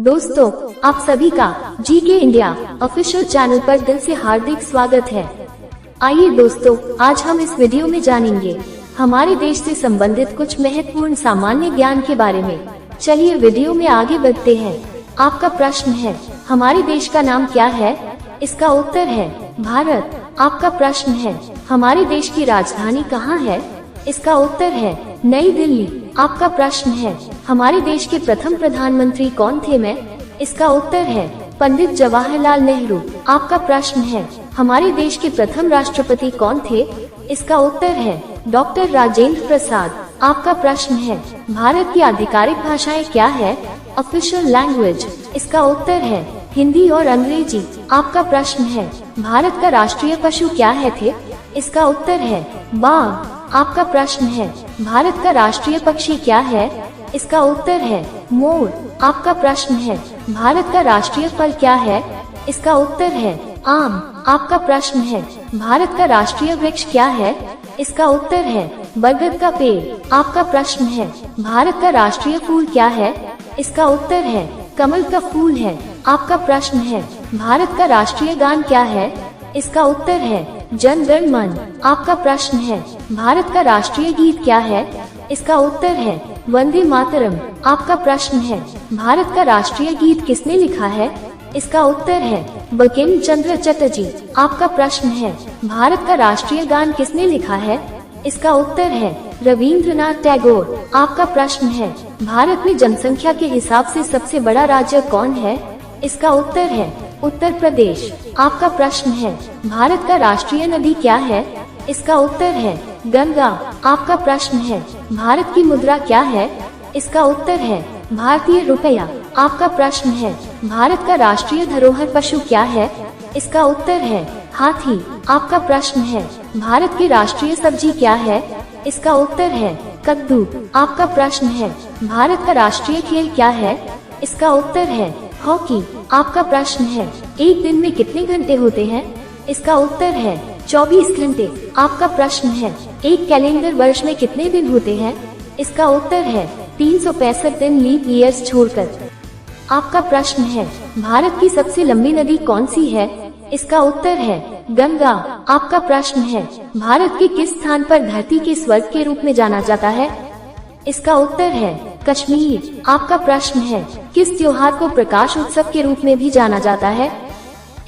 दोस्तों, आप सभी का जीके इंडिया ऑफिशियल चैनल पर दिल से हार्दिक स्वागत है। आइए दोस्तों, आज हम इस वीडियो में जानेंगे हमारे देश से संबंधित कुछ महत्वपूर्ण सामान्य ज्ञान के बारे में। चलिए वीडियो में आगे बढ़ते हैं। आपका प्रश्न है, हमारे देश का नाम क्या है? इसका उत्तर है भारत। आपका प्रश्न है, हमारे देश की राजधानी कहाँ है? इसका उत्तर है नई दिल्ली। आपका प्रश्न है, हमारे देश के प्रथम प्रधानमंत्री कौन थे? इसका उत्तर है पंडित जवाहरलाल नेहरू। आपका प्रश्न है, हमारे देश के प्रथम राष्ट्रपति कौन थे? इसका उत्तर है डॉक्टर राजेंद्र प्रसाद। आपका प्रश्न है, भारत की आधिकारिक भाषाएं क्या है? Official language. इसका उत्तर है हिंदी और अंग्रेजी। आपका प्रश्न है, भारत का राष्ट्रीय पशु क्या है? इसका उत्तर है बाघ। आपका प्रश्न है, भारत का राष्ट्रीय पक्षी क्या है? इसका उत्तर है मोर। आपका प्रश्न है, भारत का राष्ट्रीय फल क्या है? इसका उत्तर है आम। आपका प्रश्न है, भारत का राष्ट्रीय वृक्ष क्या है? इसका उत्तर है बरगद का पेड़। आपका प्रश्न है, भारत का राष्ट्रीय फूल क्या है? इसका उत्तर है कमल का फूल है। आपका प्रश्न है, भारत का राष्ट्रीय गान क्या है? इसका उत्तर है जन गण मन। आपका प्रश्न है, भारत का राष्ट्रीय गीत क्या है? इसका उत्तर है वंदे मातरम। आपका प्रश्न है, भारत का राष्ट्रीय गीत किसने लिखा है? इसका उत्तर है बंकिम चंद्र चटर्जी। आपका प्रश्न है, भारत का राष्ट्रीय गान किसने लिखा है? इसका उत्तर है रविंद्रनाथ टैगोर। आपका प्रश्न है, भारत में जनसंख्या के हिसाब से सबसे बड़ा राज्य कौन है? इसका उत्तर है उत्तर प्रदेश। आपका प्रश्न है, भारत का राष्ट्रीय नदी क्या है? इसका उत्तर है गंगा। आपका प्रश्न है, भारत की मुद्रा क्या है? इसका उत्तर है भारतीय रुपया। आपका प्रश्न है, भारत का राष्ट्रीय धरोहर पशु क्या है? इसका उत्तर है हाथी। आपका प्रश्न है, भारत की राष्ट्रीय सब्जी क्या है? इसका उत्तर है कद्दू। आपका प्रश्न है, भारत का राष्ट्रीय खेल क्या है? इसका उत्तर है हॉकी। आपका प्रश्न है, एक दिन में कितने घंटे होते हैं? इसका उत्तर है 24 घंटे। आपका प्रश्न है, एक कैलेंडर वर्ष में कितने दिन होते हैं? इसका उत्तर है 365 दिन लीप ईयर्स छोड़कर। आपका प्रश्न है, भारत की सबसे लंबी नदी कौन सी है? इसका उत्तर है गंगा। आपका प्रश्न है, भारत के किस स्थान पर धरती के स्वर्ग के रूप में जाना जाता है? इसका उत्तर है कश्मीर। आपका प्रश्न है, किस त्योहार को प्रकाश उत्सव के रूप में भी जाना जाता है?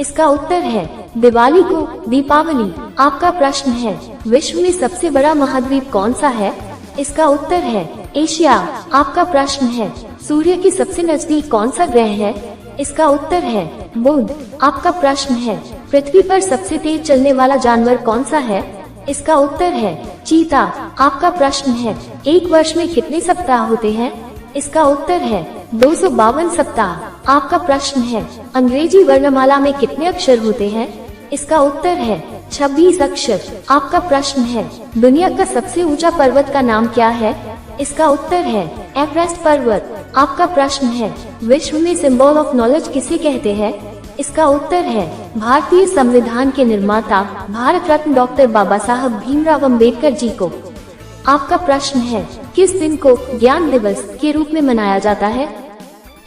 इसका उत्तर है दिवाली को दीपावली। आपका प्रश्न है, विश्व में सबसे बड़ा महाद्वीप कौन सा है? इसका उत्तर है एशिया। आपका प्रश्न है, सूर्य के सबसे नजदीक कौन सा ग्रह है? इसका उत्तर है बुध। आपका प्रश्न है, पृथ्वी पर सबसे तेज चलने वाला जानवर कौन सा है? इसका उत्तर है चीता। आपका प्रश्न है, एक वर्ष में कितने सप्ताह होते हैं? इसका उत्तर है 252 सप्ताह। आपका प्रश्न है, अंग्रेजी वर्णमाला में कितने अक्षर होते हैं? इसका उत्तर है 26 अक्षर। आपका प्रश्न है, दुनिया का सबसे ऊंचा पर्वत का नाम क्या है? इसका उत्तर है एवरेस्ट पर्वत। आपका प्रश्न है, विश्व में सिंबल ऑफ नॉलेज किसे कहते हैं? इसका उत्तर है भारतीय संविधान के निर्माता भारत रत्न डॉक्टर बाबा साहब भीमराव अंबेडकर जी को। आपका प्रश्न है, किस दिन को ज्ञान दिवस के रूप में मनाया जाता है?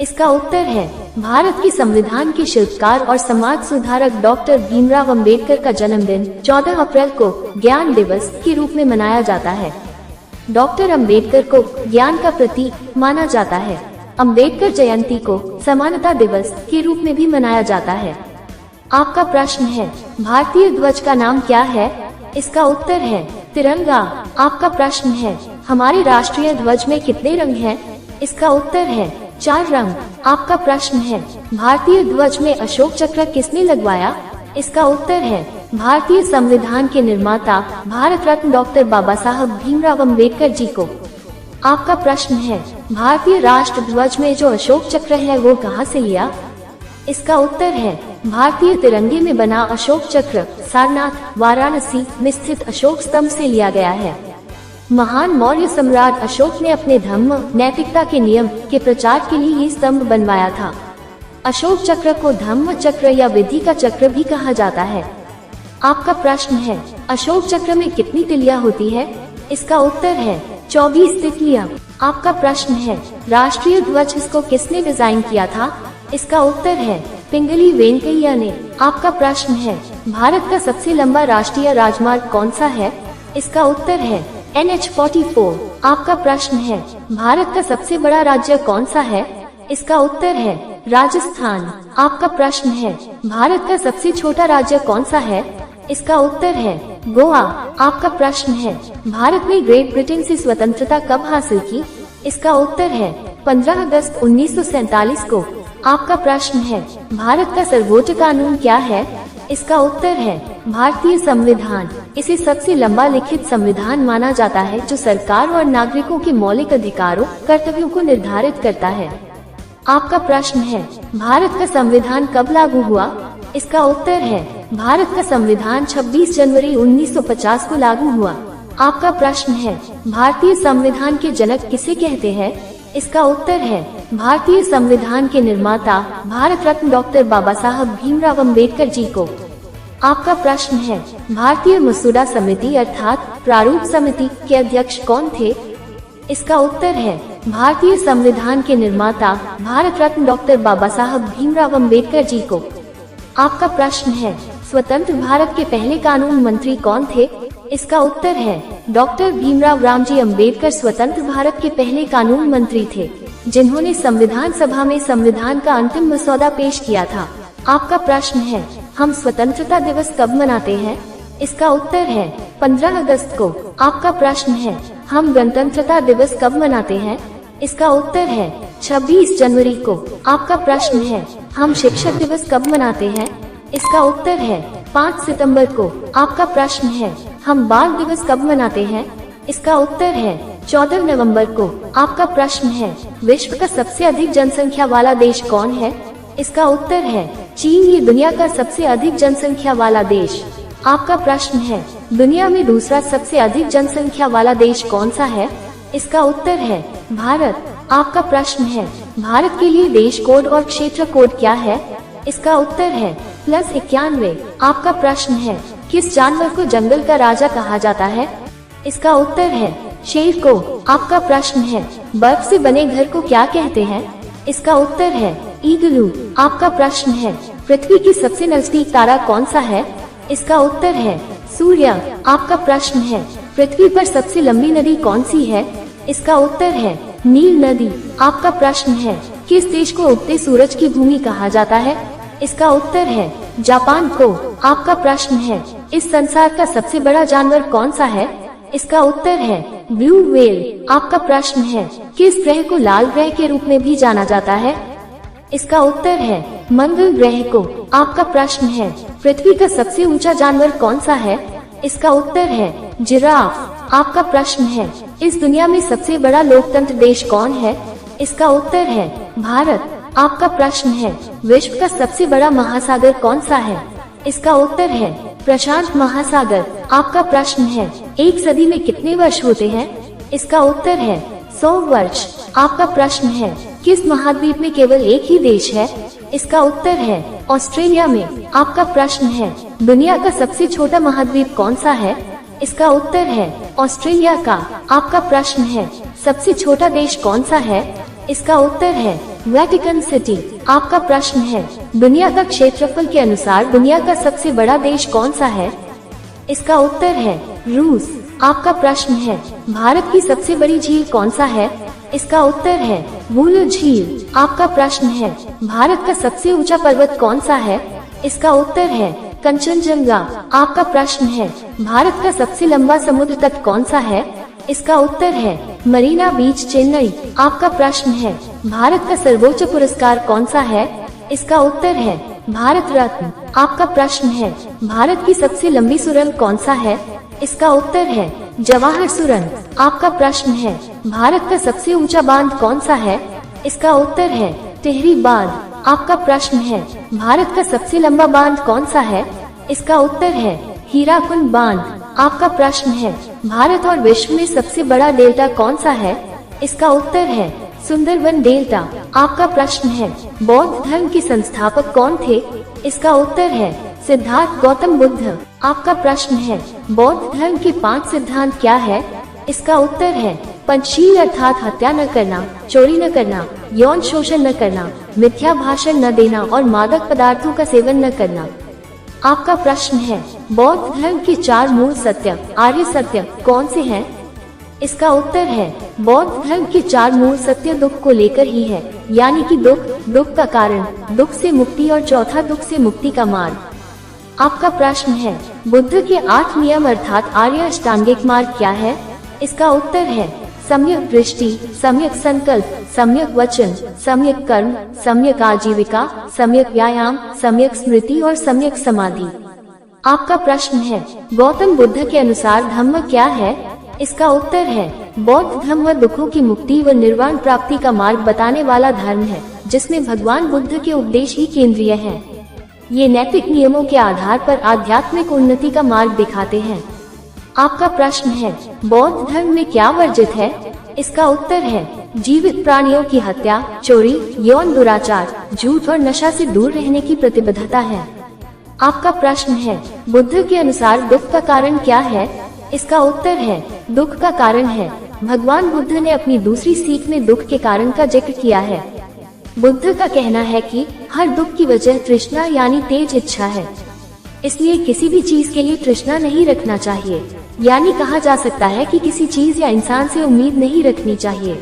इसका उत्तर है भारत के संविधान के शिल्पकार और समाज सुधारक डॉक्टर भीमराव अंबेडकर का जन्मदिन 14 अप्रैल को ज्ञान दिवस के रूप में मनाया जाता है। डॉक्टर अंबेडकर को ज्ञान का प्रतीक माना जाता है। अंबेडकर जयंती को समानता दिवस के रूप में भी मनाया जाता है। आपका प्रश्न है, भारतीय ध्वज का नाम क्या है? इसका उत्तर है तिरंगा। आपका प्रश्न है, हमारे राष्ट्रीय ध्वज में कितने रंग हैं? इसका उत्तर है 4 रंग। आपका प्रश्न है, भारतीय ध्वज में अशोक चक्र किसने लगवाया? इसका उत्तर है भारतीय संविधान के निर्माता भारत रत्न डॉक्टर बाबा साहब भीमराव अंबेडकर जी को। आपका प्रश्न है, भारतीय राष्ट्र ध्वज में जो अशोक चक्र है वो कहाँ से लिया? इसका उत्तर है भारतीय तिरंगे में बना अशोक चक्र सारनाथ वाराणसी में स्थित अशोक स्तंभ से लिया गया है। महान मौर्य सम्राट अशोक ने अपने धम्म नैतिकता के नियम के प्रचार के लिए ये स्तंभ बनवाया था। अशोक चक्र को धम्म चक्र या विधि का चक्र भी कहा जाता है। आपका प्रश्न है, अशोक चक्र में कितनी तिलियां होती है? इसका उत्तर है 24 तितलियां। आपका प्रश्न है राष्ट्रीय ध्वज इसको किसने डिजाइन किया था? इसका उत्तर है पिंगली वेंकैया ने। आपका प्रश्न है भारत का सबसे लंबा राष्ट्रीय राजमार्ग कौन सा है? इसका उत्तर है NH-44। आपका प्रश्न है भारत का सबसे बड़ा राज्य कौन सा है? इसका उत्तर है राजस्थान। आपका प्रश्न है भारत का सबसे छोटा राज्य कौन सा है? इसका उत्तर है गोवा। आपका प्रश्न है भारत ने ग्रेट ब्रिटेन से स्वतंत्रता कब हासिल की? इसका उत्तर है 15 अगस्त 1947 को। आपका प्रश्न है भारत का सर्वोच्च कानून क्या है? इसका उत्तर है भारतीय संविधान। इसे सबसे लंबा लिखित संविधान माना जाता है जो सरकार और नागरिकों के मौलिक अधिकारों, कर्तव्यों को निर्धारित करता है। आपका प्रश्न है भारत का संविधान कब लागू हुआ? इसका उत्तर है भारत का संविधान 26 जनवरी 1950 को लागू हुआ। आपका प्रश्न है भारतीय संविधान के जनक किसे कहते हैं? इसका उत्तर है भारतीय संविधान के निर्माता भारत रत्न डॉक्टर बाबा साहब भीमराव अंबेडकर जी को। आपका प्रश्न है भारतीय मसूदा समिति अर्थात प्रारूप समिति के अध्यक्ष कौन थे? इसका उत्तर है भारतीय संविधान के निर्माता भारत रत्न डॉक्टर बाबा साहब भीमराव अंबेडकर जी को। आपका प्रश्न है स्वतंत्र भारत के पहले कानून मंत्री कौन थे? इसका उत्तर है डॉक्टर भीमराव रामजी अंबेडकर स्वतंत्र भारत के पहले कानून मंत्री थे, जिन्होंने संविधान सभा में संविधान का अंतिम मसौदा पेश किया था। आपका प्रश्न है हम स्वतंत्रता दिवस कब मनाते हैं? इसका उत्तर है 15 अगस्त को। आपका प्रश्न है हम गणतंत्रता दिवस कब मनाते हैं? इसका उत्तर है 26 जनवरी को। आपका प्रश्न है हम शिक्षक दिवस कब मनाते हैं? इसका उत्तर है 5 सितंबर को। आपका प्रश्न है हम बाल दिवस कब मनाते हैं? इसका उत्तर है 14 नवंबर को। आपका प्रश्न है विश्व का सबसे अधिक जनसंख्या वाला देश कौन है? इसका उत्तर है चीन। ये दुनिया का सबसे अधिक जनसंख्या वाला देश। आपका प्रश्न है दुनिया में दूसरा सबसे अधिक जनसंख्या वाला देश कौन सा है? इसका उत्तर है भारत। आपका प्रश्न है भारत के लिए देश कोड और क्षेत्र कोड क्या है? इसका उत्तर है +91। आपका प्रश्न है किस जानवर को जंगल का राजा कहा जाता है? इसका उत्तर है शेर को। आपका प्रश्न है बर्फ से बने घर को क्या कहते हैं? इसका उत्तर है ईगलू। आपका प्रश्न है पृथ्वी की सबसे नजदीक तारा कौन सा है? इसका उत्तर है सूर्य। आपका प्रश्न है पृथ्वी पर सबसे लंबी नदी कौन सी है? इसका उत्तर है नील नदी। आपका प्रश्न है किस देश को उगते सूरज की भूमि कहा जाता है? इसका उत्तर है जापान को। आपका प्रश्न है इस संसार का सबसे बड़ा जानवर कौन सा है? इसका उत्तर है ब्लू व्हेल। आपका प्रश्न है किस ग्रह को लाल ग्रह के रूप में भी जाना जाता है? इसका उत्तर है मंगल ग्रह को। आपका प्रश्न है पृथ्वी का सबसे ऊंचा जानवर कौन सा है? इसका उत्तर है जिराफ। आपका प्रश्न है इस दुनिया में सबसे बड़ा लोकतंत्र देश कौन है? इसका उत्तर है भारत। आपका प्रश्न है विश्व का सबसे बड़ा महासागर कौन सा है? इसका उत्तर है प्रशांत महासागर। आपका प्रश्न है एक सदी में कितने वर्ष होते हैं? इसका उत्तर है 100 वर्ष। आपका प्रश्न है किस महाद्वीप में केवल एक ही देश है? इसका उत्तर है ऑस्ट्रेलिया में। आपका प्रश्न है दुनिया का सबसे छोटा महाद्वीप कौन सा है? इसका उत्तर है ऑस्ट्रेलिया का। आपका प्रश्न है सबसे छोटा देश कौन सा है? इसका उत्तर है वेटिकन सिटी। आपका प्रश्न है दुनिया का क्षेत्रफल के अनुसार दुनिया का सबसे बड़ा देश कौन सा है? इसका उत्तर है रूस। आपका प्रश्न है भारत की सबसे बड़ी झील कौन सा है? इसका उत्तर है वुलू झील। आपका प्रश्न है भारत का सबसे ऊंचा पर्वत कौन सा है? इसका उत्तर है कंचनजंगा। आपका प्रश्न है भारत का सबसे लंबा समुद्र तट कौन सा है? इसका उत्तर है मरीना बीच चेन्नई। आपका प्रश्न है भारत का सर्वोच्च पुरस्कार कौन सा है? इसका उत्तर है भारत रत्न। आपका प्रश्न है भारत की सबसे लंबी सुरंग कौन सा है? इसका उत्तर है जवाहर सुरंग। आपका प्रश्न है भारत का सबसे ऊंचा बांध कौन सा है? इसका उत्तर है टिहरी बांध। आपका प्रश्न है भारत का सबसे लंबा बांध कौन सा है? इसका उत्तर है हीराकुंड बांध। आपका प्रश्न है भारत और विश्व में सबसे बड़ा डेल्टा कौन सा है? इसका उत्तर है सुंदरबन डेल्टा। आपका प्रश्न है बौद्ध धर्म के संस्थापक कौन थे? इसका उत्तर है सिद्धार्थ गौतम बुद्ध। आपका प्रश्न है बौद्ध धर्म के 5 सिद्धांत क्या है? इसका उत्तर है पंचशील अर्थात हत्या न करना, चोरी न करना, यौन शोषण न करना, मिथ्या भाषण न देना और मादक पदार्थों का सेवन न करना। आपका प्रश्न है, बौद्ध धर्म के 4 मूल सत्य, आर्य सत्य कौन से हैं? इसका उत्तर है, बौद्ध धर्म के 4 मूल सत्य दुख को लेकर ही है, यानी कि दुख का कारण, दुख से मुक्ति और चौथा दुख से मुक्ति का मार्ग। आपका प्रश्न है, बुद्ध के 8 नियम अर्थात आर्य अष्टांगिक मार्ग क्या है? इसका उत्तर है, सम्यक दृष्टि, सम्यक संकल्प, सम्यक वचन, सम्यक कर्म, सम्यक आजीविका, सम्यक व्यायाम, सम्यक स्मृति और सम्यक समाधि। आपका प्रश्न है, गौतम बुद्ध के अनुसार धम्म क्या है? इसका उत्तर है, बौद्ध धम्म दुखों की मुक्ति व निर्वाण प्राप्ति का मार्ग बताने वाला धर्म है, जिसमें भगवान बुद्ध के उपदेश ही केंद्रीय हैं। ये नैतिक नियमों के आधार पर आध्यात्मिक उन्नति का मार्ग दिखाते हैं। आपका प्रश्न है, बौद्ध धर्म में क्या वर्जित है? इसका उत्तर है, जीवित प्राणियों की हत्या, चोरी, यौन दुराचार, झूठ और नशा से दूर रहने की प्रतिबद्धता है। आपका प्रश्न है, बुद्ध के अनुसार दुख का कारण क्या है? इसका उत्तर है, दुख का कारण है, भगवान बुद्ध ने अपनी दूसरी सीख में दुख के कारण का जिक्र किया है। बुद्ध का कहना है कि हर दुख की वजह तृष्णा यानी तेज इच्छा है, इसलिए किसी भी चीज के लिए तृष्णा नहीं रखना चाहिए, यानी कहा जा सकता है कि किसी चीज या इंसान से उम्मीद नहीं रखनी चाहिए।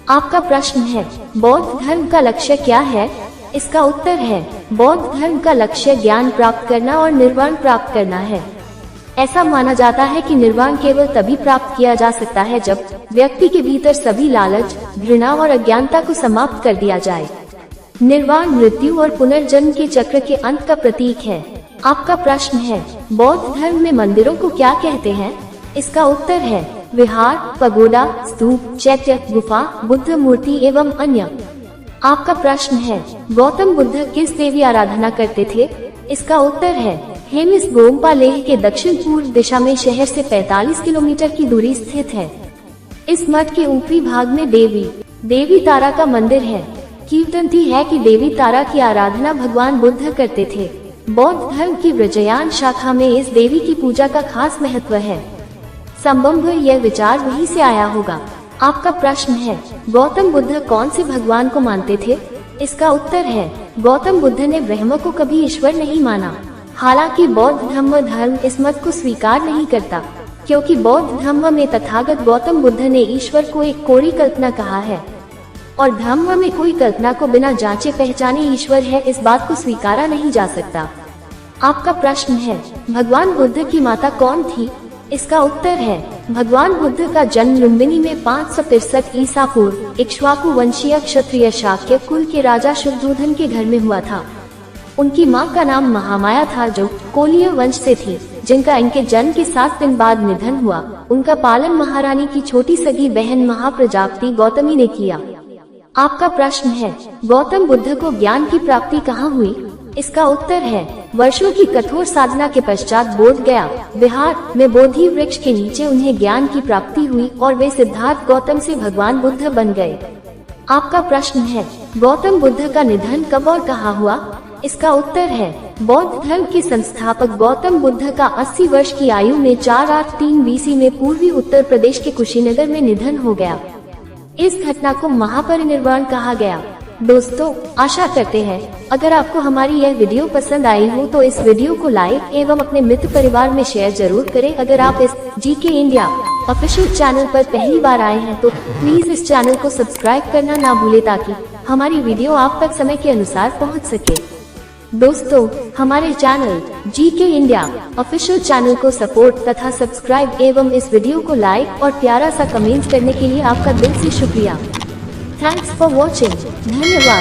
आपका प्रश्न है, बौद्ध धर्म का लक्ष्य क्या है? इसका उत्तर है, बौद्ध धर्म का लक्ष्य ज्ञान प्राप्त करना और निर्वाण प्राप्त करना है। ऐसा माना जाता है कि निर्वाण केवल तभी प्राप्त किया जा सकता है जब व्यक्ति के भीतर सभी लालच, घृणा और अज्ञानता को समाप्त कर दिया जाए। निर्वाण मृत्यु और पुनर्जन्म के चक्र के अंत का प्रतीक है। आपका प्रश्न है, बौद्ध धर्म में मंदिरों को क्या कहते हैं? इसका उत्तर है, विहार, पगोडा, स्तूप, चैत्य, गुफा, बुद्ध मूर्ति एवं अन्य। आपका प्रश्न है, गौतम बुद्ध किस देवी आराधना करते थे? इसका उत्तर है, हेमिस गोम्पा लेह के दक्षिण पूर्व दिशा में शहर से 45 किलोमीटर की दूरी स्थित है। इस मठ के ऊपरी भाग में देवी तारा का मंदिर है। कीर्तनती है कि देवी तारा की आराधना भगवान बुद्ध करते थे। बौद्ध धर्म की व्रजयान शाखा में इस देवी की पूजा का खास महत्व है। संबंध यह विचार वहीं से आया होगा। आपका प्रश्न है, गौतम बुद्ध कौन से भगवान को मानते थे? इसका उत्तर है, गौतम बुद्ध ने ब्रह्म को कभी ईश्वर नहीं माना। हालांकि बौद्ध धर्म इस मत को स्वीकार नहीं करता, क्योंकि बौद्ध धर्म में तथागत गौतम बुद्ध ने ईश्वर को एक कोरी कल्पना कहा है, और धम्म में कोई कल्पना को बिना जांचे पहचाने ईश्वर है, इस बात को स्वीकारा नहीं जा सकता। आपका प्रश्न है, भगवान बुद्ध की माता कौन थी? इसका उत्तर है, भगवान बुद्ध का जन्म लुम्बिनी में 563 ईसा पूर्व इक्ष्वाकु वंशीय क्षत्रिय शाक्य कुल के राजा शुद्धोधन के घर में हुआ था। उनकी मां का नाम महामाया था, जो कोलीय वंश से थी, जिनका इनके जन्म के 7 दिन बाद निधन हुआ। उनका पालन महारानी की छोटी सगी बहन महाप्रजापति गौतमी ने किया। आपका प्रश्न है, गौतम बुद्ध को ज्ञान की प्राप्ति कहाँ हुई? इसका उत्तर है, वर्षों की कठोर साधना के पश्चात बोध गया विहार में बोधि वृक्ष के नीचे उन्हें ज्ञान की प्राप्ति हुई और वे सिद्धार्थ गौतम से भगवान बुद्ध बन गए। आपका प्रश्न है, गौतम बुद्ध का निधन कब और कहाँ हुआ? इसका उत्तर है, बौद्ध धर्म के संस्थापक गौतम बुद्ध का 80 वर्ष की आयु में 483 BC में पूर्वी उत्तर प्रदेश के कुशीनगर में निधन हो गया। इस घटना को महापरिनिर्वाण कहा गया। दोस्तों, आशा करते हैं अगर आपको हमारी यह वीडियो पसंद आई हो तो इस वीडियो को लाइक एवं अपने मित्र परिवार में शेयर जरूर करें। अगर आप इस जीके इंडिया ऑफिशियल चैनल पर पहली बार आए हैं तो प्लीज इस चैनल को सब्सक्राइब करना ना भूले, ताकि हमारी वीडियो आप तक समय के अनुसार पहुंच सके। दोस्तों, हमारे channel GK India official channel को सपोर्ट तथा सब्सक्राइब एवं इस वीडियो को लाइक और प्यारा सा कमेंट करने के लिए आपका दिल से शुक्रिया। Thanks for watching. धन्यवाद।